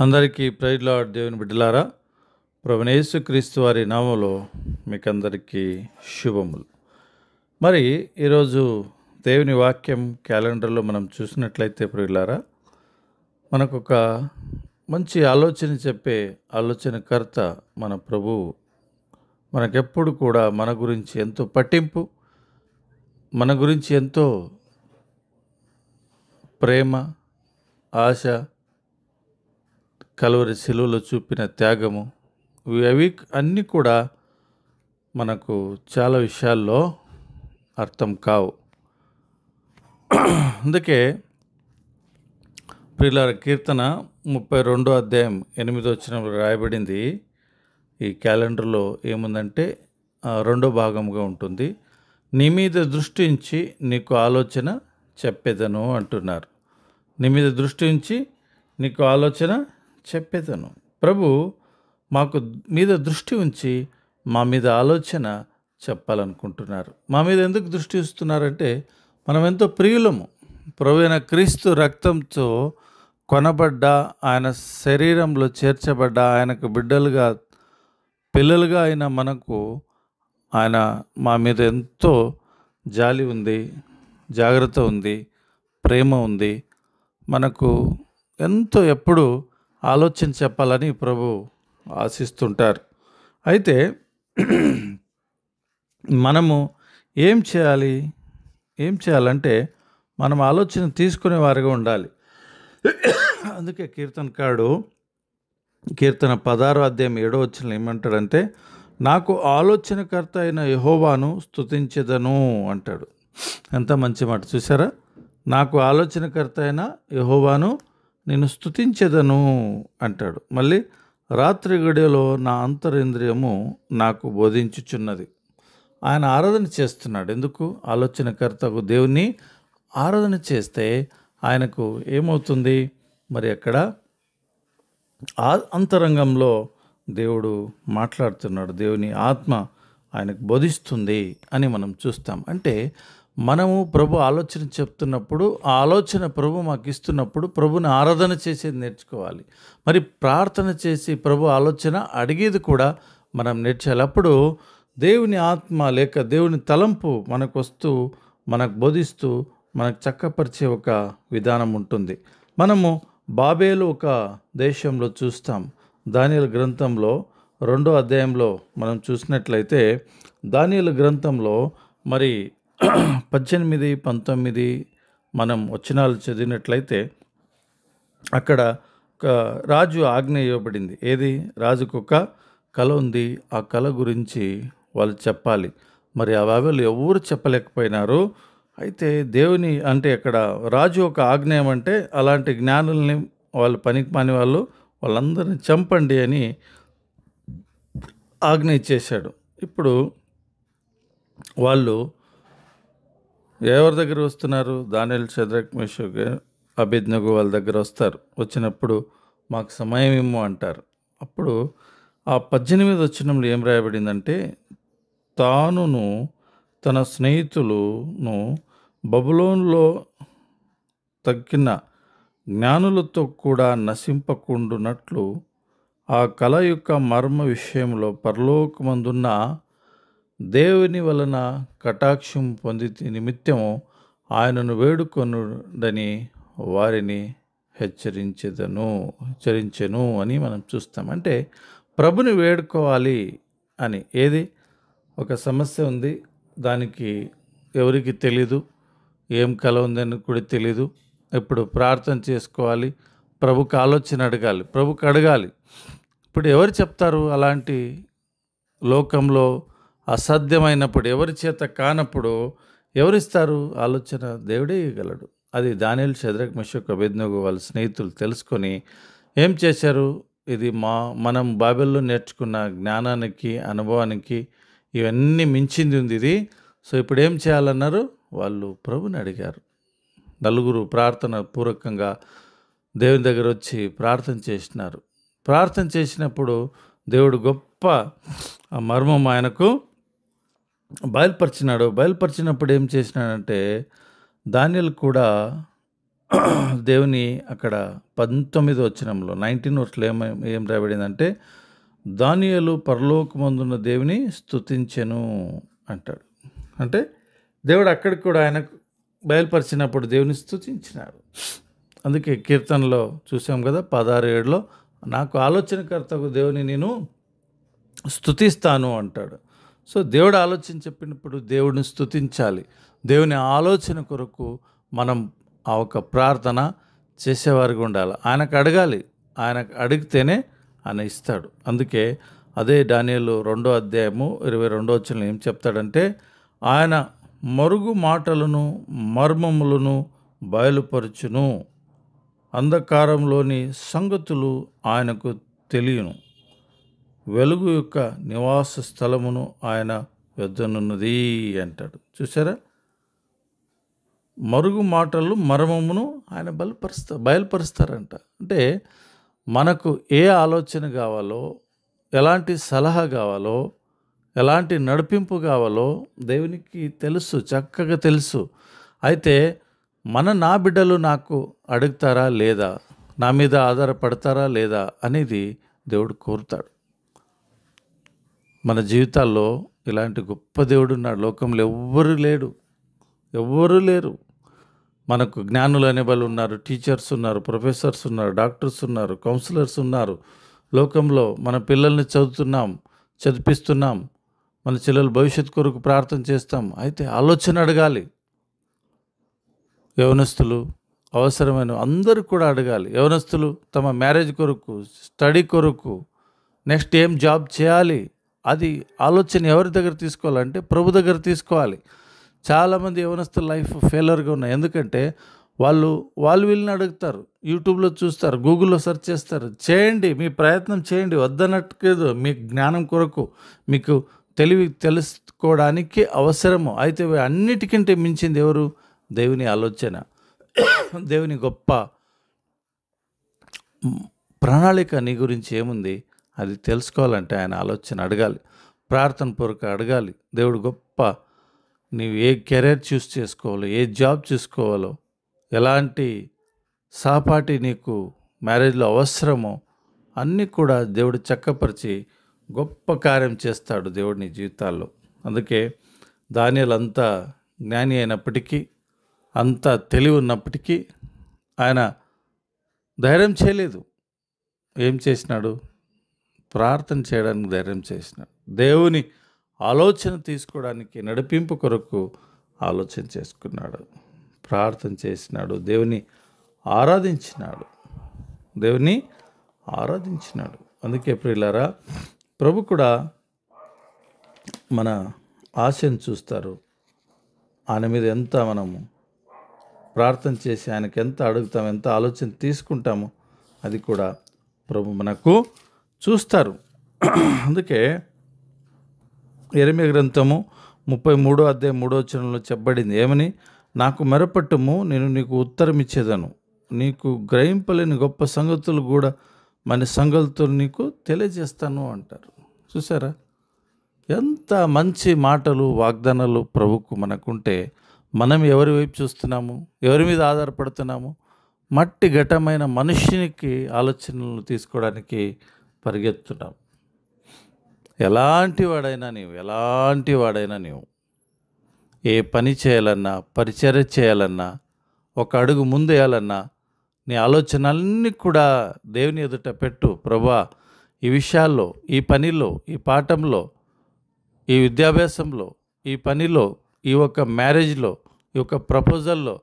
అందరికీ praise lord దేవుని బిడ్డలారా, ప్రభువైన యేసుక్రీస్తు వారి నామములో మీకందరికీ శుభములు. మరి ఈరోజు దేవుని వాక్యం క్యాలెండర్లో మనం చూసినట్లయితే ప్రియులారా, మనకొక మంచి ఆలోచన చెప్పే ఆలోచనకర్త మన ప్రభువు. మనకెప్పుడు కూడా మన గురించి ఎంతో పట్టింపు, మన గురించి ఎంతో ప్రేమ, ఆశ, కలువరి శిలువలో చూపిన త్యాగము, అవి అన్నీ కూడా మనకు చాలా విషయాల్లో అర్థం కావు. అందుకే ప్రియులార కీర్తన 32 అధ్యాయం 8 వచనంలో రాయబడింది. ఈ క్యాలెండర్లో ఏముందంటే రెండో భాగంగా ఉంటుంది. నీ మీద దృష్టి ఉంచి నీకు ఆలోచన చెప్పేదను అంటున్నారు. నీ మీద దృష్టి ఉంచి నీకు ఆలోచన చెప్పేదను. ప్రభు మాకు మీద దృష్టి ఉంచి మా మీద ఆలోచన చెప్పాలనుకుంటున్నారు. మా మీద ఎందుకు దృష్టి ఇస్తున్నారంటే మనం ఎంతో ప్రియులము. ప్రభు అయిన క్రీస్తు రక్తంతో కొనబడ్డ, ఆయన శరీరంలో చేర్చబడ్డ, ఆయనకు బిడ్డలుగా పిల్లలుగా అయిన మనకు ఆయన మా మీద ఎంతో జాలి ఉంది, జాగ్రత్త ఉంది, ప్రేమ ఉంది. మనకు ఎంతో ఎప్పుడు ఆలోచన చెప్పాలని ప్రభు ఆశిస్తుంటారు. అయితే మనము ఏం చేయాలంటే మనం ఆలోచన తీసుకునే వారిగా ఉండాలి. అందుకే కీర్తనకారుడు కీర్తన 16 అధ్యాయం 7 వచనంలో ఏమంటాడంటే, నాకు ఆలోచనకర్త అయిన యెహోవాను స్తుతించెదను అంటాడు. ఎంత మంచి మాట చూసారా? నాకు ఆలోచనకర్త అయిన యెహోవాను నేను స్తుతించెదను అంటాడు. మళ్ళీ రాత్రి గడియలో నా అంతరింద్రియము నాకు బోధించుచున్నది. ఆయన ఆరాధన చేస్తున్నాడు. ఎందుకు? ఆలోచనకర్తకు దేవుని ఆరాధన చేస్తే ఆయనకు ఏమవుతుంది? మరి అక్కడ అంతరంగంలో దేవుడు మాట్లాడుతున్నాడు, దేవుని ఆత్మ ఆయనకు బోధిస్తుంది అని మనం చూస్తాం. అంటే మనము ప్రభు ఆలోచన చెప్తున్నప్పుడు, ఆ ఆలోచన ప్రభు మాకు ఇస్తున్నప్పుడు ప్రభుని ఆరాధన చేసేది నేర్చుకోవాలి. మరి ప్రార్థన చేసి ప్రభు ఆలోచన అడిగేది కూడా మనం నేర్చాలి. అప్పుడు దేవుని ఆత్మ లేక దేవుని తలంపు మనకు వస్తూ, మనకు బోధిస్తూ, మనకు చక్కపరిచే ఒక విధానం ఉంటుంది. మనము బాబేలు ఒక దేశంలో చూస్తాం. దానియేలు గ్రంథంలో 2వ అధ్యాయంలో మనం చూసినట్లయితే, దానియేలు గ్రంథంలో మరి 18, 19 మనం వచనాలు చదివినట్లయితే అక్కడ ఒక రాజు ఆజ్ఞ ఇవ్వబడింది. ఏది? రాజుకు ఒక కళ ఉంది. ఆ కళ గురించి వాళ్ళు చెప్పాలి. మరి ఆ బాబేలు ఎవరు చెప్పలేకపోయినారు. అయితే దేవుని అంటే అక్కడ రాజు ఒక ఆజ్ఞ ఏమంటే, అలాంటి జ్ఞానుల్ని, వాళ్ళు పనికి మాని వాళ్ళందరినీ చంపండి అని ఆజ్ఞ ఇచ్చేశాడు. ఇప్పుడు వాళ్ళు ఎవరి దగ్గర వస్తున్నారు? దానియేలు, షద్రక్, మేషక్, అబేద్నెగో వాళ్ళ దగ్గర వస్తారు. వచ్చినప్పుడు మాకు సమయం ఇమ్ము అంటారు. అప్పుడు ఆ 18 వచనంలో ఏం రాయబడిందంటే, తానును తన స్నేహితులను బబులోనులో తక్కిన జ్ఞానులతో కూడా నశింపకుండునట్లు ఆ కళ యొక్క మర్మ విషయంలో పరలోకమందున్న దేవుని వలన కటాక్షం పొందితే నిమిత్తము ఆయనను వేడుకొనుడని వారిని హెచ్చరించెను అని మనం చూస్తాం. అంటే ప్రభుని వేడుకోవాలి అని. ఏది? ఒక సమస్య ఉంది, దానికి ఎవరికి తెలీదు, ఏం కల ఉందని కూడా తెలీదు. ఇప్పుడు ప్రార్థన చేసుకోవాలి, ప్రభుకి ఆలోచన అడగాలి, ప్రభుకి అడగాలి. ఇప్పుడు ఎవరు చెప్తారు? అలాంటి లోకంలో అసాధ్యమైనప్పుడు, ఎవరి చేత కానప్పుడు ఎవరిస్తారు ఆలోచన? దేవుడే ఇవ్వగలడు. అది దానియేలు, షద్రక్, మేషక్, అబేద్నెగో వాళ్ళ స్నేహితులు తెలుసుకొని ఏం చేశారు? ఇది మనం బైబిల్లో నేర్చుకున్న జ్ఞానానికి, అనుభవానికి ఇవన్నీ మించింది ఉంది ఇది. సో ఇప్పుడు ఏం చేయాలన్నారు? వాళ్ళు ప్రభుని అడిగారు. నలుగురు ప్రార్థన పూర్వకంగా దేవుని దగ్గర వచ్చి ప్రార్థన చేసినారు. ప్రార్థన చేసినప్పుడు దేవుడు గొప్ప మర్మం ఆయనకు బయలుపరిచినాడు. బయలుపరిచినప్పుడు ఏం చేసినాడంటే, దానియేలు కూడా దేవుని అక్కడ 19వ వచనంలో 19 వర్స్లో ఏం రాయబడిందంటే, దానియేలు పరలోకమందున్న దేవుని స్తుతించెను అంటాడు. అంటే దేవుడు అక్కడికి కూడా ఆయనకు బయలుపరిచినప్పుడు దేవుని స్తుతించినాడు. అందుకే కీర్తనలో చూసాం కదా 16:7లో, నాకు ఆలోచనకర్తకు దేవుని నేను స్తుతిస్తాను అంటాడు. సో దేవుడు ఆలోచన చెప్పినప్పుడు దేవుడిని స్తుతించాలి. దేవుని ఆలోచన కొరకు మనం ఆ ఒక ప్రార్థన చేసేవారిగా ఉండాలి. ఆయనకు అడగాలి. ఆయనకు అడిగితేనే ఆయన ఇస్తాడు. అందుకే అదే దానియేలు 2వ అధ్యాయము 22వ వచనంలో ఏం చెప్తాడంటే, ఆయన మరుగు మాటలను మర్మములను బయలుపరచును, అంధకారంలోని సంగతులు ఆయనకు తెలియను, వెలుగు యొక్క నివాస స్థలమును ఆయన యొద్దనున్నది అంటాడు. చూసారా, మరుగు మాటలు మర్మమును ఆయన బయలుపరుస్తారంట. అంటే మనకు ఏ ఆలోచన కావాలో, ఎలాంటి సలహా కావాలో, ఎలాంటి నడిపింపు కావాలో దేవునికి తెలుసు, చక్కగా తెలుసు. అయితే నా బిడ్డలు నాకు అడుగుతారా లేదా, నా మీద ఆధారపడతారా లేదా అనేది దేవుడు కోరుతాడు. మన జీవితాల్లో ఇలాంటి గొప్ప దేవుడు ఉన్నాడు. లోకంలో ఎవ్వరూ లేరు. మనకు జ్ఞానులు అనే వాళ్ళు ఉన్నారు, టీచర్స్ ఉన్నారు, ప్రొఫెసర్స్ ఉన్నారు, డాక్టర్స్ ఉన్నారు, కౌన్సిలర్స్ ఉన్నారు. లోకంలో మన పిల్లల్ని చదివిస్తున్నాం, మన పిల్లల భవిష్యత్తు కొరకు ప్రార్థన చేస్తాం. అయితే ఆలోచన అడగాలి. యవనస్తులు అవసరమైన అందరూ కూడా అడగాలి. యవనస్తులు తమ మ్యారేజ్ కొరకు, స్టడీ కొరకు, నెక్స్ట్ ఏం జాబ్ చేయాలి, అది ఆలోచన ఎవరి దగ్గర తీసుకోవాలంటే ప్రభు దగ్గర తీసుకోవాలి. చాలామంది యవనస్తుల లైఫ్ ఫెయిలర్గా ఉన్నాయి. ఎందుకంటే వాళ్ళు వీళ్ళని అడుగుతారు, యూట్యూబ్లో చూస్తారు, గూగుల్లో సెర్చ్ చేస్తారు. చేయండి, మీ ప్రయత్నం చేయండి, వద్దనట్లేదు. మీ జ్ఞానం కొరకు, మీకు తెలుసుకోవడానికి అవసరము. అయితే అన్నిటికంటే మించింది ఎవరు? దేవుని ఆలోచన, దేవుని గొప్ప ప్రణాళిక నీ గురించి ఏముంది అది తెలుసుకోవాలంటే ఆయన ఆలోచన అడగాలి, ప్రార్థన పూర్వక అడగాలి. దేవుడు గొప్ప, నీవు ఏ కెరీర్ చూస్ చేసుకోవాలో, ఏ జాబ్ చూసుకోవాలో, ఎలాంటి సహపాఠి నీకు మ్యారేజ్లో అవసరమో అన్నీ కూడా దేవుడు చక్కపరిచి గొప్ప కార్యం చేస్తాడు దేవుడు నీ జీవితాల్లో. అందుకే దానియేలు అంత జ్ఞాని అయినప్పటికీ, అంత తెలివి ఉన్నప్పటికీ ఆయన ధైర్యం చేయలేదు. ఏం చేసినాడు? ప్రార్థన చేయడానికి ధైర్యం చేసినాడు. దేవుని ఆలోచన తీసుకోవడానికి, నడిపింపు కొరకు ఆలోచన చేసుకున్నాడు, ప్రార్థన చేసినాడు, దేవుని ఆరాధించినాడు. అందుకే ప్రియులారా, ప్రభు కూడా మన ఆశను చూస్తారు. ఆయన మీద ఎంత మనము ప్రార్థన చేసి ఆయనకి ఎంత అడుగుతాం, ఎంత ఆలోచన తీసుకుంటామో అది కూడా ప్రభు మనకు చూస్తారు. అందుకే యెరెమీయా గ్రంథము 33వ అధ్యాయం 3వ వచనంలో చెప్పబడింది ఏమని? నాకు మెరపట్టుము, నేను నీకు ఉత్తరం ఇచ్చేదను, నీకు గ్రహింపలేని గొప్ప సంగతులు కూడా మన సంగతులు నీకు తెలియజేస్తాను అంటారు. చూసారా, ఎంత మంచి మాటలు, వాగ్దానాలు ప్రభుకు మనకుంటే మనం ఎవరి వైపు చూస్తున్నాము, ఎవరి మీద ఆధారపడుతున్నాము? మట్టి ఘటమైన మనుష్యునికి ఆలోచనలు తీసుకోవడానికి పరిగెత్తున్నాం. ఎలాంటి వాడైనా నీవు ఏ పని చేయాలన్నా, పరిచర్య చేయాలన్నా, ఒక అడుగు ముందు వేయాలన్నా నీ ఆలోచనలన్నీ కూడా దేవుని ఎదుట పెట్టు. ప్రభువా, ఈ విషయాల్లో, ఈ పనిలో, ఈ పాఠంలో, ఈ విద్యాభ్యాసంలో, ఈ పనిలో, ఈ ఒక మ్యారేజ్లో, ఈ ఒక ప్రపోజల్లో,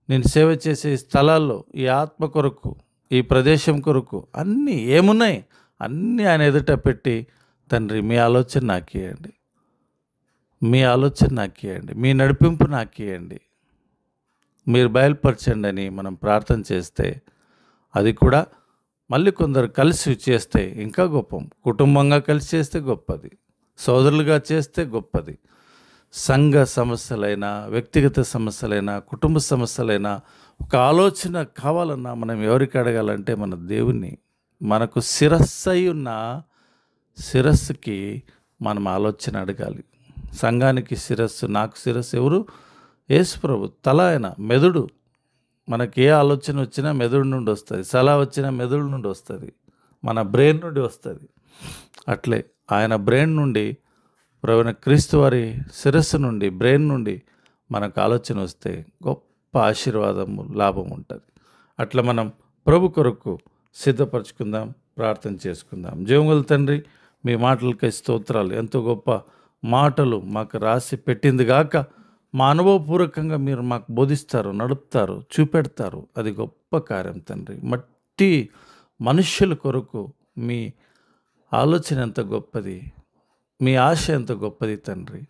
నేను సేవ చేసే స్థలాల్లో, ఈ ఆత్మ కొరకు, ఈ ప్రదేశం కొరకు అన్నీ ఏమున్నాయి అన్నీ ఆయన ఎదుట పెట్టి, తండ్రి మీ ఆలోచన నాకు ఇవ్వండి, మీ నడిపింపు నాకు ఇవ్వండి, మీరు బయలుపరచండి అని మనం ప్రార్థన చేస్తే, అది కూడా మళ్ళీ కొందరు కలిసి చేస్తే ఇంకా గొప్ప. కుటుంబంగా కలిసి చేస్తే గొప్పది, సోదరులుగా చేస్తే గొప్పది. సంఘ సమస్యలైనా, వ్యక్తిగత సమస్యలైనా, కుటుంబ సమస్యలైనా, ఒక ఆలోచన కావాలన్నా మనం ఎవరికి అడగాలంటే మన దేవుణ్ణి. మనకు శిరస్సు అయి ఉన్న శిరస్సుకి మనం ఆలోచన అడగాలి. సంఘానికి శిరస్సు, నాకు శిరస్సు ఎవరు? యేసు ప్రభు. తల ఆయన, మెదడు, మనకి ఏ ఆలోచన వచ్చినా మెదడు నుండి వస్తుంది, సలహా వచ్చినా మెదడు నుండి వస్తుంది, మన బ్రెయిన్ నుండి వస్తుంది. అట్లే ఆయన బ్రెయిన్ నుండి, ప్రభువైన క్రీస్తు వారి శిరస్సు నుండి, బ్రెయిన్ నుండి మనకు ఆలోచన వస్తే గొప్ప ఆశీర్వాదము, లాభం ఉంటుంది. అట్లా మనం ప్రభు కొరకు సిద్ధపరచుకుందాం, ప్రార్థన చేసుకుందాం. జీవముల తండ్రి, మీ మాటలకై స్తోత్రాలు. ఎంతో గొప్ప మాటలు మాకు రాసి పెట్టింది గాక మా అనుభవపూర్వకంగా మీరు మాకు బోధిస్తారు, నడుపుతారు, చూపెడతారు. అది గొప్ప కార్యం తండ్రి. మట్టి మనుష్యుల కొరకు మీ ఆలోచన ఎంత గొప్పది, మీ ఆశ ఎంత గొప్పది తండ్రి.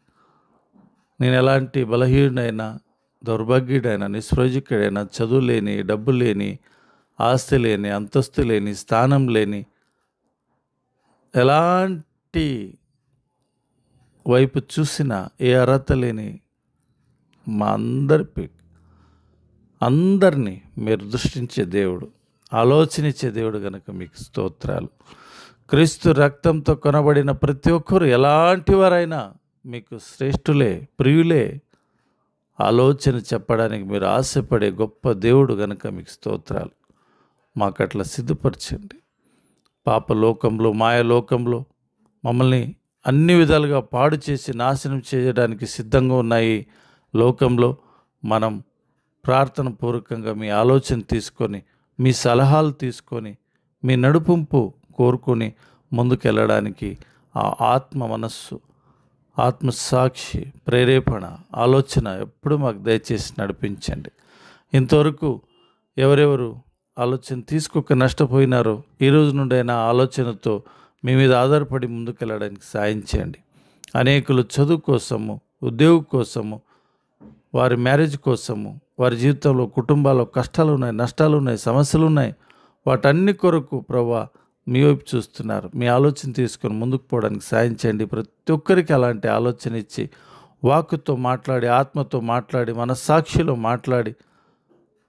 నేను ఎలాంటి బలహీనుడైనా, దౌర్భాగ్యుడైనా, నిస్ప్రయోజకుడైనా, చదువు లేని, డబ్బు లేని, ఆస్తి లేని, అంతస్తు లేని, స్థానం లేని, ఎలాంటి వైపు చూసినా ఏ అర్హత లేని మా అందరినీ మీరు దృష్టించే దేవుడు, ఆలోచనిచ్చే దేవుడు కనుక మీకు స్తోత్రాలు. క్రీస్తు రక్తంతో కొనబడిన ప్రతి ఒక్కరు ఎలాంటి వారైనా మీకు శ్రేష్ఠులే, ప్రియులే. ఆలోచన చెప్పడానికి మీరు ఆశపడే గొప్ప దేవుడు కనుక మీకు స్తోత్రాలు. మాకు అట్లా సిద్ధపరచండి. పాపలోకంలో, మాయలోకంలో మమ్మల్ని అన్ని విధాలుగా పాడు చేసి నాశనం చేయడానికి సిద్ధంగా ఉన్నాయి లోకంలో మనం ప్రార్థన పూర్వకంగా మీ ఆలోచన తీసుకొని, మీ సలహాలు తీసుకొని, మీ నడుపుంపు కోరుకొని ముందుకెళ్ళడానికి ఆ ఆత్మ మనస్సు, ఆత్మసాక్షి, ప్రేరేపణ, ఆలోచన ఎప్పుడు మాకు దయచేసి నడిపించండి. ఇంతవరకు ఎవరెవరు ఆలోచన తీసుకోక నష్టపోయినారో ఈ రోజు నుండైనా ఆలోచనతో మీ మీద ఆధారపడి ముందుకెళ్ళడానికి సాయం చేయండి. అనేకులు చదువు కోసము, ఉద్యోగం కోసము, వారి మ్యారేజ్ కోసము, వారి జీవితంలో కుటుంబాల్లో కష్టాలు ఉన్నాయి, నష్టాలు ఉన్నాయి, సమస్యలు ఉన్నాయి. వాటన్ని కొరకు ప్రభువా మీ వైపు చూస్తున్నారు. మీ ఆలోచన తీసుకొని ముందుకు పోవడానికి సాయం చేయండి. ప్రతి ఒక్కరికి అలాంటి ఆలోచన ఇచ్చి, వాక్కుతో మాట్లాడి, ఆత్మతో మాట్లాడి, మనస్సాక్షిలో మాట్లాడి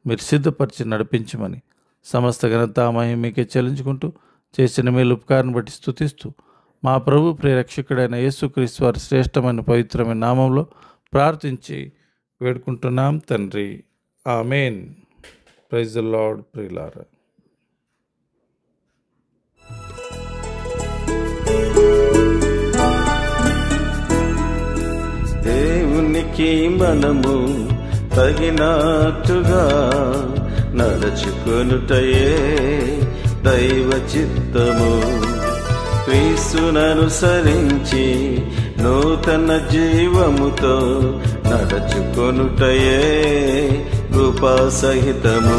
మీరు సిద్ధపరిచి నడిపించమని సమస్త ఘనత మహిమ మీకే చెల్లించుకుంటూ, చేసిన మేలు ఉపకారాన్ని బట్టి స్తుతిస్తూ, మా ప్రభు ప్రియరక్షకుడైన యేసుక్రీస్తు వారి శ్రేష్టమైన పవిత్రమైన నామంలో ప్రార్థించి వేడుకుంటున్నాం తండ్రి. ఆమేన్. Praise the Lord. ప్రియులారా, దేవునికి మనము తగినట్టుగా నడుచుకొనుటయే దైవ చిత్తము. క్రీస్తుననుసరించి నూతన జీవముతో నడుచుకొనుటయే కృపా సహితము.